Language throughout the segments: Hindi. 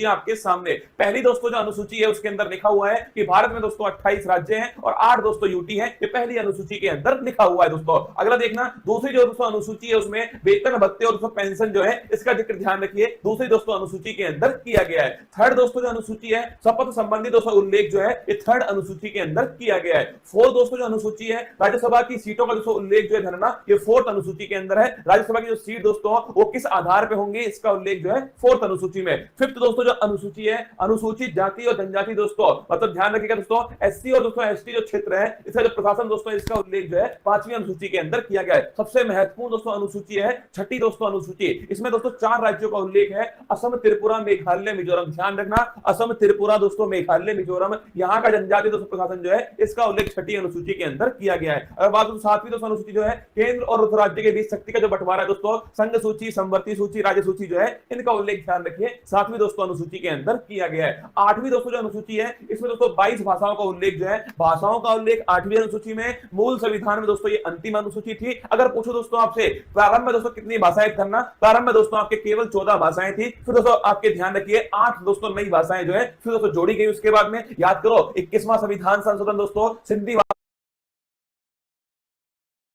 आपके सामने। पहली दोस्तों जो अनुसूची है उसके अंदर लिखा हुआ है कि भारत में दोस्तों 28 राज्य हैं और 8 दोस्तों यूटी हैं। ये पहली अनुसूची के अंदर लिखा हुआ है दोस्तों। अगला देखना, दूसरी जो दोस्तों अनुसूची है उसमें वेतन भत्ते और पेंशन जो है इसका जिक्र ध्यान रखिए, दूसरी दोस्तों अनुसूची के अंदर किया गया है। थर्ड दोस्तों जो अनुसूची है शपथ संबंधी दोस्तों उल्लेख जो है ये थर्ड अनुसूची के अंदर किया गया है। फोर्थ दोस्तों जो अनुसूची है राज्यसभा की सीटों का दोस्तों उल्लेख जो है धरना ये फोर्थ अनुसूची के अंदर है। राज्यसभा की जो सीट दोस्तों वो किस आधार पे होंगे इसका उल्लेख जो है फोर्थ अनुसूची में। फिफ्थ दोस्तों जो अनुसूची है अनुसूचित जाति और जनजाति दोस्तों, मतलब ध्यान रखिएगा दोस्तों एससी और दोस्तों एसटी जो क्षेत्र है इसका जो प्रशासन दोस्तों इसका उल्लेख जो है पांचवी अनुसूची के अंदर किया गया है। सबसे महत्वपूर्ण दोस्तों अनुसूची है छठी दोस्तों अनुसूची, इसमें दोस्तों 4 राज्यों का उल्लेख है, असम, त्रिपुरा, मेघालय, मिजोरम। ध्यान रखना असम, त्रिपुरा दोस्तों, मेघालय, मिजोरम, यहाँ का जनजाति दोस्तों प्रशासन जो है इसका उल्लेख छठी अनुसूची के अंदर किया गया है। अगर बात सातवीं दोस्तों अनुसूची जो है केंद्र और राज्य के बीच शक्ति का जो बंटवारा है दोस्तों, संघ सूची, संवर्ती सूची, राज्य सूची जो है इनका उल्लेख ध्यान रखिए सातवीं दोस्तों अनुसूची के अंदर किया गया है। आठवीं दोस्तों जो अनुसूची है इसमें दोस्तों 22 भाषाओं का उल्लेख जो है, भाषाओं का उल्लेख आठवीं अनुसूची में। मूल संविधान में दोस्तों ये अंतिम अनुसूची थी। अगर पूछो दोस्तों आपसे प्रारंभ में दोस्तों कितनी भाषाएं करना, प्रारंभ में दोस्तों आपके केवल 14 भाषाएं थी, फिर दोस्तों आपके ध्यान रखिए 8 दोस्तों नई भाषाएं जो है फिर दोस्तों जोड़ी गई। उसके बाद में याद करो 21वां संविधान संशोधन दोस्तों सिंधी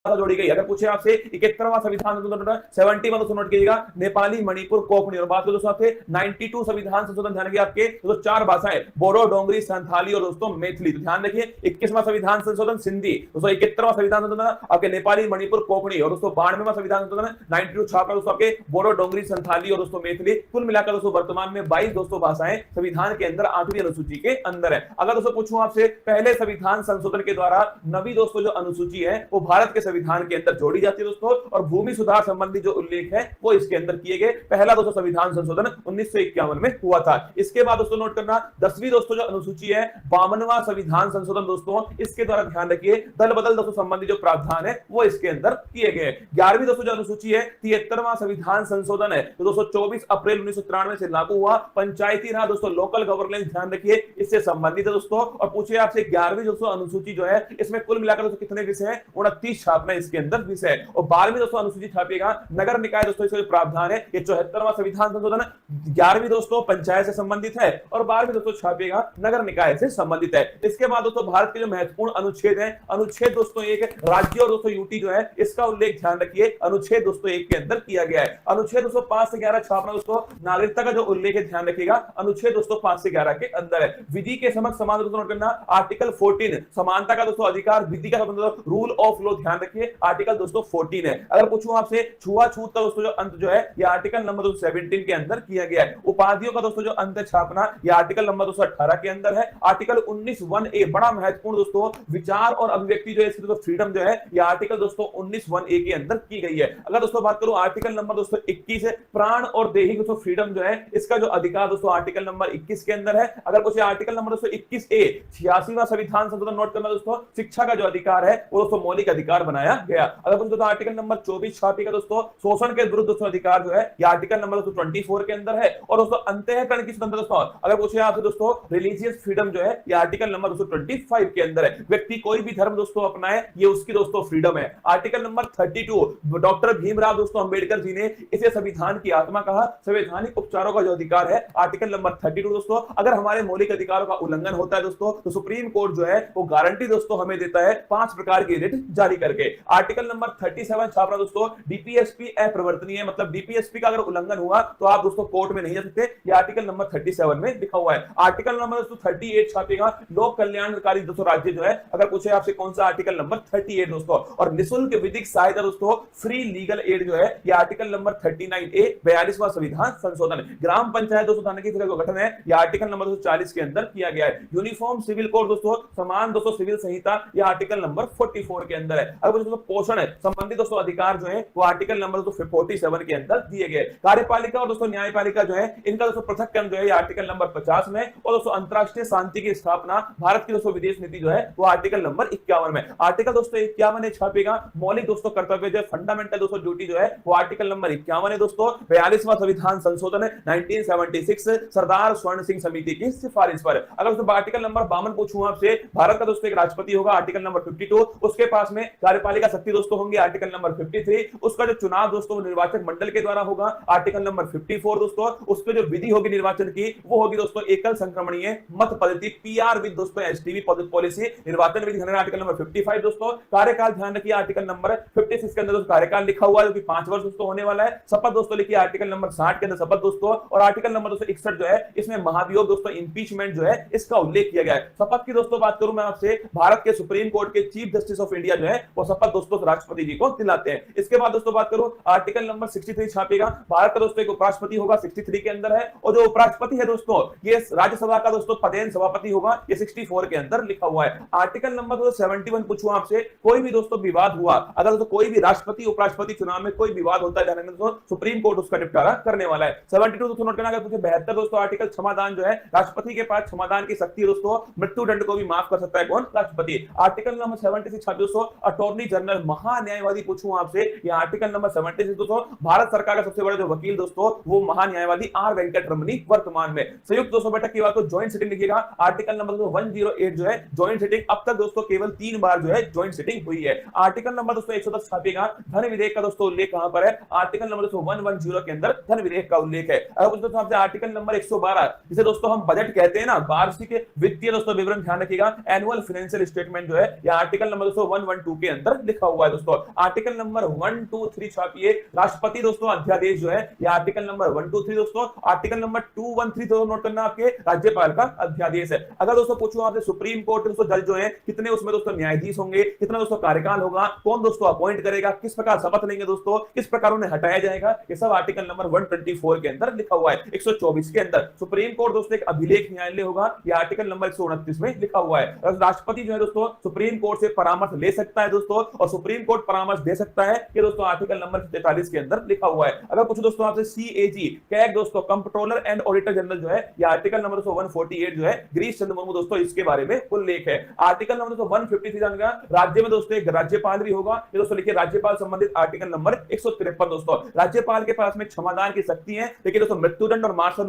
जोड़ी गई। अगर पूछे आपसे 71वां संविधान संशोधन 71 दोस्तों नोट कीजिएगा, नेपाली, मणिपुर, कोंकणी। और बात करो दोस्तों आपसे 92 संविधान संशोधन ध्यान रखिए आपके दोस्तों 4 भाषाएं बोडो, डोंगरी, संथाली और दोस्तों मैथिली। तो ध्यान रखिए 21वां संविधान संशोधन सिंधी दोस्तों, 71वां संविधान संशोधन आपके नेपाली, मणिपुर, कोंकणी और दोस्तों 92वां संविधान संशोधन 92 छापा दोस्तों आपके बोडो, डोंगरी, संथाली और दोस्तों मैथिली। कुल मिलाकर दोस्तों वर्तमान में 22 दोस्तों भाषाएं संविधान के अंदर 8वीं अनुसूची के अंदर है। अगर दोस्तों पूछूं आपसे पहले संविधान संशोधन के द्वारा नवी दोस्तों जो अनुसूची है वो भारत के संविधान के अंदर जोड़ी जाती है दोस्तों, और भूमि सुधार संबंधी जो उल्लेख है वो इसके अंदर किए गए। पहला दोस्तों संविधान संशोधन 1951 में हुआ था। इसके बाद दोस्तों नोट करना 10वीं दोस्तों जो अनुसूची है 52वां संविधान संशोधन दोस्तों, इसके द्वारा ध्यान रखिए दल बदल दोस्तों संबंधी जो प्रावधान है वो इसके अंदर किए गए। 11वीं दोस्तों जो अनुसूची है 73वां संविधान संशोधन है तो दोस्तों 24 अप्रैल 1993 से लागू हुआ। पंचायती राज दोस्तों लोकल गवर्नेंस ध्यान रखिए इससे संबंधित है दोस्तों। और पूछिए आपसे 11वीं दोस्तों अनुसूची जो है इसमें कुल मिलाकर दोस्तों कितने विषय हैं, 29 छापना इसके अंदर विषय। और 12वीं दोस्तों अनुसूची छापेगा नगर निकाय दोस्तों, इसका जो प्रावधान है ये 74वां संविधान संशोधन। 11वीं दोस्तों पंचायत से संबंधित है और 12वीं दोस्तों छापेगा नगर निकाय से संबंधित है। इसके बाद दोस्तों भारत के जो महत्वपूर्ण अनुच्छेद है, अनुच्छेद दोस्तों 1 राज्य और दोस्तों यूटी जो है इसका उल्लेख ध्यान रखिए अनुच्छेद दोस्तों 1 के अंदर किया गया है। अनुच्छेद दोस्तों 5 से 11 छापना दोस्तों नागरिकता का जो उल्लेख है ध्यान रखिएगा अनुच्छेद दोस्तों 5 से 11 के अंदर है। विधि के समक्ष समान दोस्तों नोट करना आर्टिकल 14 समानता का दोस्तों अधिकार, विधि का रूल ऑफ लॉ ध्यान रखिए आर्टिकल दोस्तों 14 है। अगर पूछूं आपसे छुआछूत का दोस्तों जो अंत जो है ये आर्टिकल नंबर 17 के अंदर किया गया है। उपाधियों का दोस्तों जो अंत छापना ये आर्टिकल नंबर 18 के अंदर है। आर्टिकल 19(1)(a) बड़ा महत्वपूर्ण दोस्तों विचार और अभिव्यक्ति जो है इसकी दोस्तों फ्रीडम जो है ये आर्टिकल दोस्तों 19(1)(a) के अंदर की गई है। अगर दोस्तों बात करूं आर्टिकल नंबर दोस्तों 21 है प्राण और देही दोस्तों फ्रीडम जो है इसका जो अधिकार दोस्तों आर्टिकल नंबर 21 के अंदर है। अगर पूछे आर्टिकल नंबर दोस्तों 21(a) 86वां संविधान संशोधन नोट करना दोस्तों शिक्षा का जो अधिकार है वो दोस्तों मौलिक अधिकार बनाया गया। अगर पूछे तो आर्टिकल नंबर 24 छापेगा दोस्तों शोषण के विरुद्ध दोस्तों अधिकार जो है ये आर्टिकल नंबर 24 के अंदर है। और दोस्तों अंतःकरण की स्वतंत्रता दोस्तों अगर पूछे आपसे दोस्तों रिलीजियस फ्रीडम जो है ये आर्टिकल नंबर 25 के अंदर है। व्यक्ति कोई भी धर्म दोस्तों अपनाए ये उसकी दोस्तों फ्रीडम है। आर्टिकल नंबर 32 डॉक्टर भीमराव दोस्तों अंबेडकर जी ने इसे संविधान की आत्मा कहा। संवैधानिक उपचारों का जो अधिकार है आर्टिकल नंबर 32 दोस्तों, अगर हमारे मौलिक अधिकारों का उल्लंघन होता है दोस्तों तो सुप्रीम कोर्ट जो है वो गारंटी दोस्तों हमें देता है 5 प्रकार की रिट जारी करके। आर्टिकल नंबर 37 छापना दोस्तों डीपीएसपी अप्रवर्तनीय, मतलब डीपीएसपी का अगर उल्लंघन हुआ तो आप दोस्तों कोर्ट में नहीं जा सकते, ये आर्टिकल नंबर 37 में लिखा हुआ है। आर्टिकल नंबर दोस्तों 38 छापेगा लोक कल्याणकारी दोस्तों राज्य जो है, अगर पूछे आपसे कौन सा आर्टिकल नंबर 38 दोस्तों। और निःशुल्क विधिक सहायता दोस्तों फ्री लीगल एड जो है ये आर्टिकल नंबर 39(a) 42वां संविधान संशोधन। ग्राम पंचायत दोस्तों थाने की जो गठन है ये आर्टिकल नंबर 40 के अंदर किया गया है। यूनिफॉर्म सिविल कोड दोस्तों समान दोस्तों सिविल संहिता ये आर्टिकल नंबर 44 के अंदर है। अगर दोस्तों पोषण संबंधी दोस्तों अधिकार जो है वो आर्टिकल नंबर 47 के अंदर दिए गए। कार्यपालिका और दोस्तों न्यायपालिका जो है इनका दोस्तों पृथक्करण जो है आर्टिकल नंबर 50 में। और दोस्तों अंतरराष्ट्रीय शांति की स्थापना भारत की दोस्तों विदेश नीति जो है वो आर्टिकल नंबर 51 में। आर्टिकल दोस्तों 51 ने छापेगा मौलिक दोस्तों कर्तव्य जो फंडामेंटल दोस्तों ड्यूटी जो है वो आर्टिकल नंबर 51 है दोस्तों। 42वां संविधान संशोधन 1976 सरदार स्वर्ण सिंह समिति की सिफारिश पर। अगर दोस्तों आर्टिकल नंबर 52 पूछूं आपसे भारत का दोस्तों एक राष्ट्रपति होगा आर्टिकल नंबर 52, उसके पास में कार्यपालिका कार्यपालिका शक्ति दोस्तों होंगे आर्टिकल नंबर 53। उसका जो चुनाव दोस्तों निर्वाचक मंडल के द्वारा होगा आर्टिकल नंबर 54 दोस्तों। उसपे जो विधि होगी निर्वाचन की वो होगी दोस्तों एकल संक्रमणीय मत पद्धति पीआर विद दोस्तों एसटीवी पॉलिसी। निर्वाचन विधि आर्टिकल नंबर 55 दोस्तों। कार्यकाल ध्यान रखिए आर्टिकल नंबर 56 के अंदर कार्यकाल लिखा हुआ है जो कि 5 वर्ष दोस्तों होने वाला है। शपथ दोस्तों लिखिए आर्टिकल नंबर 60 के अंदर शपथ दोस्तों। और आर्टिकल नंबर 261 जो है इसमें महाभियोग दोस्तों इंपीचमेंट जो है इसका उल्लेख किया गया है। शपथ की दोस्तों बात करूं मैं आपसे, भारत के सुप्रीम कोर्ट के चीफ जस्टिस ऑफ इंडिया जो है वो शपथ दोस्तों राष्ट्रपति जी को दिलाते हैं। इसके बाद दोस्तों बात करूं आर्टिकल नंबर 63 छापेगा। भारत का दोस्तों एक उपराष्ट्रपति होगा 63 के अंदर है। और जो उपराष्ट्रपति है दोस्तों ये राज्यसभा का दोस्तों पदेन सभापति होगा, ये 64 के अंदर लिखा हुआ है। आर्टिकल नंबर 71 पूछूं आपसे, कोई भी दोस्तों विवाद हुआ, अगर दोस्तों कोई भी राष्ट्रपति उपराष्ट्रपति चुनाव में कोई विवाद होता है दोस्तों सुप्रीम कोर्ट उसका निपटारा करने वाला है। 72 दोस्तों नोट करना। अगर पूछे 72 दोस्तों आर्टिकल क्षमादान जो है, राष्ट्रपति के पास क्षमादान की शक्ति है दोस्तों, मृत्यु दंड को भी माफ कर सकता है कौन? राष्ट्रपति। आर्टिकल नंबर 76 दोस्तों अटॉर्नी जनरल महान्यायवादी पूछूं आपसे, ये आर्टिकल नंबर 76 दोस्तों भारत सरकार का सबसे बड़ा जो वकील दोस्तों वो महान्यायवादी आर वेंकटरमणी वर्तमान में। संयुक्त दोस्तों बैठक की बात को ज्वाइंट सिटिंग लिखिएगा। आर्टिकल नंबर 108 जो है ज्वाइंट सिटिंग, अब तक दोस्तों केवल 3 बार जो है ज्वाइंट सिटिंग हुई है। आर्टिकल नंबर दोस्तों 110 छापेगा। धन विधेयक का दोस्तों उल्लेख कहां पर है? आर्टिकल नंबर 110 के अंदर धन विधेयक का उल्लेख है। अब दोस्तों आपसे आर्टिकल नंबर 112 जिसे दोस्तों हम बजट कहते हैं ना, वार्षिक वित्तीय दोस्तों विवरण ध्यान रखिएगा, एनुअल फाइनेंशियल स्टेटमेंट जो है ये आर्टिकल नंबर 112 के अंदर लिखा हुआ है दोस्तों। Article number 123 छापिए। राष्ट्रपति दोस्तों अध्यादेश जो है ये आर्टिकल नंबर 123 दोस्तों। आर्टिकल नंबर 213 दोस्तों नोट करना आपके राज्यपाल का अध्यादेश है। अगर दोस्तों पूछूं आपसे सुप्रीम कोर्ट दोस्तों जज जो है कितने उसमें दोस्तों न्यायाधीश होंगे, कितना दोस्तों कार्यकाल होगा, कौन दोस्तों अपॉइंट करेगा, किस प्रकार शपथ लेंगे दोस्तों, किस प्रकार उन्हें हटाया जाएगा, ये सब आर्टिकल नंबर 124 के अंदर लिखा हुआ है। 124 के अंदर सुप्रीम कोर्ट दोस्तों एक अभिलेख न्यायालय होगा, ये आर्टिकल नंबर 129 में लिखा हुआ है। राष्ट्रपति जो है दोस्तों सुप्रीम कोर्ट से परामर्श ले सकता है दोस्तों, और सुप्रीम कोर्ट परामर्श दे सकता है, ये दोस्तों आर्टिकल नंबर 43 के अंदर लिखा हुआ है। अगर कुछ दोस्तों आपसे सीएजी कैग दोस्तों कंट्रोलर एंड ऑडिटर जनरल जो है ये आर्टिकल नंबर 148 जो है गिरीश चंद्र मुर्मू दोस्तों इसके बारे में उल्लेख है। आर्टिकल नंबर 153 जानेगा। राज्य में दोस्तों एक राज्यपाल भी होगा, ये दोस्तों लिखिए राज्यपाल संबंधित आर्टिकल नंबर 153 दोस्तों। राज्यपाल के पास में क्षमादान की शक्ति है, लेकिन दोस्तों मृत्युदंड और मार्शल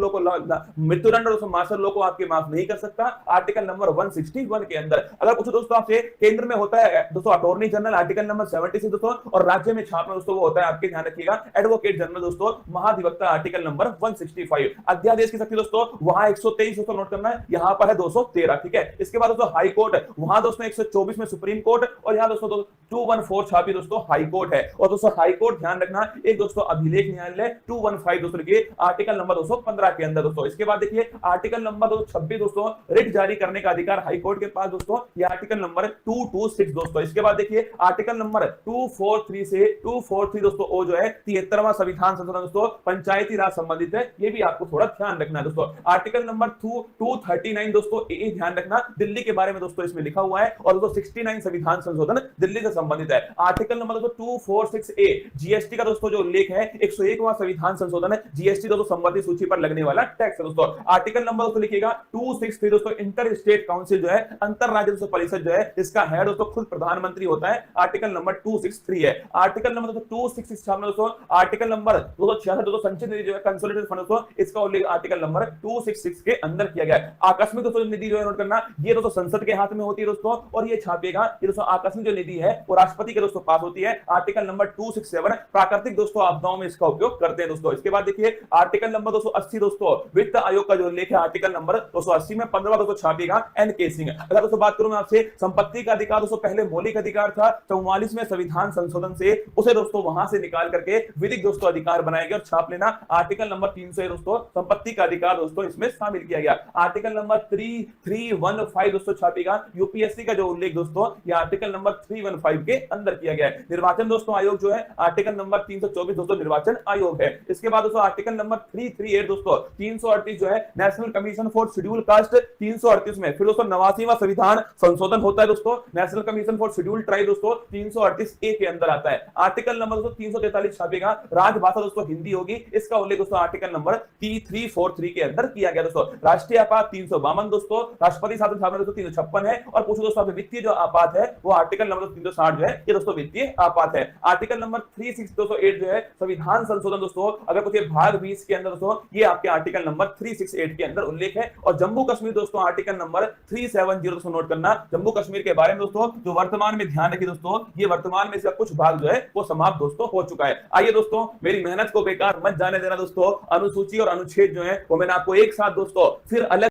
लॉ को आपके माफ नहीं कर सकता, आर्टिकल नंबर 161 के अंदर। अगर कुछ दोस्तों आपसे केंद्र में होता है दोस्तों अटॉर्नी जनरल आर्टिकल नंबर 76 दोस्तों, और राज्य में छापना दोस्तों वो होता है आपके ध्यान रखिएगा एडवोकेट जनरल दोस्तों महाधिवक्ता आर्टिकल नंबर 165। अध्यादेश की शक्ति दोस्तों वहां 123 दोस्तों नोट करना है, यहां पर है 213, ठीक है। इसके बाद दोस्तों हाई कोर्ट, वहां दोस्तों 124 में सुप्रीम कोर्ट, और यहां दोस्तों 214 छापी दोस्तों हाई कोर्ट है। और दोस्तों हाई कोर्ट ध्यान रखना एक दोस्तों अभिलेख न्यायालय 215 दोस्तों लिखिए आर्टिकल नंबर 215 के अंदर दोस्तों। इसके बाद देखिए आर्टिकल नंबर 226 दोस्तों रिट जारी करने का अधिकार हाई कोर्ट के पास दोस्तों, ये आर्टिकल नंबर 226 दोस्तों। इसके बाद देखिए आर्टिकल नंबर 243 से 243 दोस्तों ओ जो है 73वां संविधान संशोधन दोस्तों पंचायती राज संबंधित है, ये भी आपको थोड़ा ध्यान रखना है दोस्तों। आर्टिकल नंबर 239 दोस्तों ए ध्यान रखना दिल्ली के बारे में दोस्तों इसमें लिखा हुआ है, और दोस्तों 69 संविधान संशोधन दिल्ली से संबंधित है। आर्टिकल नंबर दोस्तों 246 ए जीएसटी का दोस्तों जो उल्लेख है 101वां संविधान संशोधन है, जीएसटी दोस्तों संबंधित सूची पर लगने वाला टैक्स है दोस्तों। आर्टिकल नंबर दोस्तों लिखिएगा 263 दोस्तों इंटर स्टेट काउंसिल जो है अंतर राज्य दोस्तों परिषद जो है इसका हेड दोस्तों खुद प्रधानमंत्री होता है, आर्टिकल नंबर 263 है। आर्टिकल नंबर दोस्तों 266 दोस्तों आर्टिकल नंबर 266 दोस्तों संचित निधि जो है कंसोलिडेटेड फंड दोस्तों इसका उल्लेख आर्टिकल नंबर 266 के अंदर किया गया है। आकस्मिक दोस्तों निधि जो है नोट करना ये दोस्तों संसद के हाथ में होती है दोस्तों, और ये छापेगा ये दोस्तों आकस्मिक जो निधि है वो राष्ट्रपति के दोस्तों पास होती है, आर्टिकल नंबर 267 प्राकृतिक दोस्तों आपदाओं में इसका उपयोग करते हैं दोस्तों। इसके बाद देखिए आर्टिकल नंबर 280 दोस्तों वित्त आयोग का जो उल्लेख है आर्टिकल नंबर 280 में 15वां दोस्तों छापेगा एन के सिंह। अगर दोस्तों बात करूं मैं आपसे संपत्ति का अधिकार दोस्तों पहले मौलिक अधिकार था, 44वें संविधान संशोधन से उसे दोस्तों वहां से निकाल करके विधिक दोस्तों अधिकार बनाया गया, और छाप लेना आर्टिकल नंबर 300 दोस्तों संपत्ति का अधिकार दोस्तों इसमें शामिल किया गया। आर्टिकल नंबर 3315 दोस्तों छापेगा यूपीएससी का जो उल्लेख दोस्तों ये आर्टिकल नंबर 315 के अंदर किया गया है। निर्वाचन दोस्तों आयोग जो है आर्टिकल नंबर 324 दोस्तों निर्वाचन आयोग है। इसके बाद दोस्तों आर्टिकल नंबर 338 दोस्तों 338 जो है national commission for schedule caste, 338 में फिर दोस्तों 89वां संविधान संशोधन होता है दोस्तों, national commission for schedule tribe दोस्तों 338 ए के अंदर आता है। आर्टिकल नंबर दोस्तों 343 छापेगा राजभाषा दोस्तों हिंदी होगी, इसका उल्लेख दोस्तों आर्टिकल नंबर 343 के अंदर किया गया दोस्तों। राष्ट्रीय आपात 352 दोस्तों, राष्ट्रपति शासन स्थापना दोस्तों 356 है, और कुछ दोस्तों वित्तीय जो आपात है वो आर्टिकल नंबर 360 जो है ये दोस्तों वित्तीय आपात है। आर्टिकल नंबर 368 जो है संविधान संशोधन दोस्तों, अगर कुछ भाग 20 के अंदर दोस्तों ये आपके आर्टिकल नंबर 368 के अंदर उल्लेख है। और जम्मू कश्मीर दोस्तों आर्टिकल नंबर 370 दोस्तों नोट करना, जम्मू कश्मीर के बारे में दोस्तों जो वर्तमान में ध्यान रखिए दोस्तों ये वर्तमान में इसका कुछ भाग जो है वो समाप्त दोस्तों हो चुका है। आइए दोस्तों मेरी मेहनत को बेकार मत जाने देना दोस्तों, अनुसूची और अनुच्छेद जो है वो मैंने आपको एक साथ दोस्तों फिर अलग